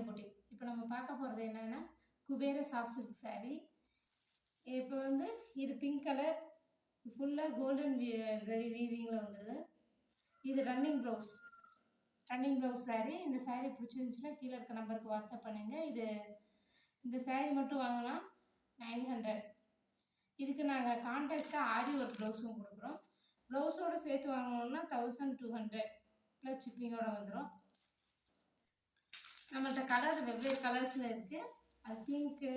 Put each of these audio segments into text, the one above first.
Boutique. இப்போ நம்ம பார்க்க போகிறது என்னென்னா குபேர சாஃப்ட் சில்க் saree. இப்போ வந்து இது பிங்க் கலர் ஃபுல்லாக கோல்டன் ஜரி வீவிங்கில் வந்துடுது. இது ரன்னிங் ப்ளவுஸ் saree. இந்த saree பிடிச்சிருந்துச்சுன்னா கீழே இருக்க நம்பருக்கு வாட்ஸ்அப் பண்ணுங்கள். இந்த saree மட்டும் வாங்கினா 900. இதுக்கு நாங்கள் கான்ட்ராஸ்ட்டாக ஆரி ஒர்க் ப்ளவுஸும் கொடுக்குறோம். ப்ளவுஸோடு சேர்த்து வாங்கணுன்னா 1200 ப்ளஸ் ஷிப்பிங்கோடு வந்துடும். நம்மள்கிட்ட கலர் வெவ்வேறு கலர்ஸில் இருக்குது. அது பிங்க்கு,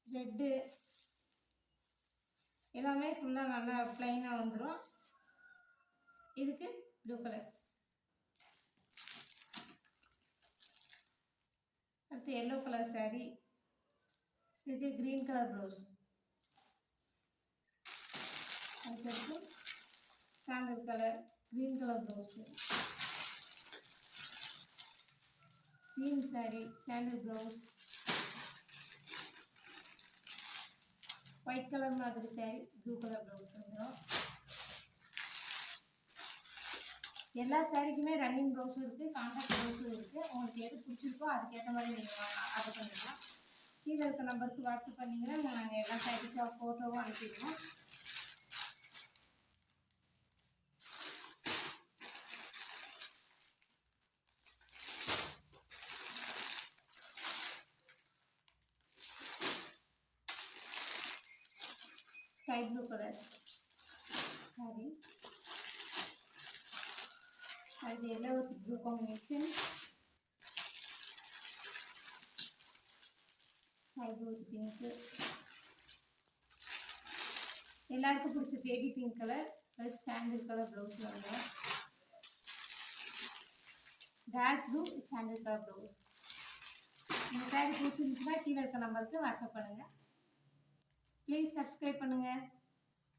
ரெட்டு எல்லாமே ஃபுல்லாக நல்லா ப்ளைனாக வந்துடும். இதுக்கு ப்ளூ கலர், அடுத்து எல்லோ கலர் saree. இதுக்கு க்ரீன் கலர் ப்ளவுஸ். அதுக்கடுத்து sandal colour, green colour blouse. Green saree, sandal blouse. White colour மாதிரி saree, ப்ளூ கலர் ப்ளவுஸ் வந்துடும். எல்லா சாரிக்குமே ரன்னிங் ப்ளவுஸும் இருக்குது, கான்ட்ராக்ட் ப்ளவுஸும் இருக்குது. உங்களுக்கு எது பிடிச்சிருக்கோ அதுக்கேற்ற மாதிரி நீங்கள் ஆர்டர் பண்ணிக்கலாம். கீழே இருக்க நம்பருக்கு வாட்ஸ்அப் பண்ணிங்கன்னா நாங்கள் எல்லா சாரீஸும் ஃபோட்டோவும் அனுப்பிடுவோம். Sky blue colour saree. அது yellow with blue combination. Sky blue with pink. எல்லாருக்கும் பிடிச்ச baby pink colour plus sandal colour ப்ளவுஸில் வரும். Dark blue sandal colour blouse. இந்த saree பிடிச்சிருந்துச்சுன்னா கீழே இருக்க நம்பருக்கு வாட்ஸ்அப் பண்ணுங்கள். ப்ளீஸ் சப்ஸ்கிரைப் பண்ணுங்கள்.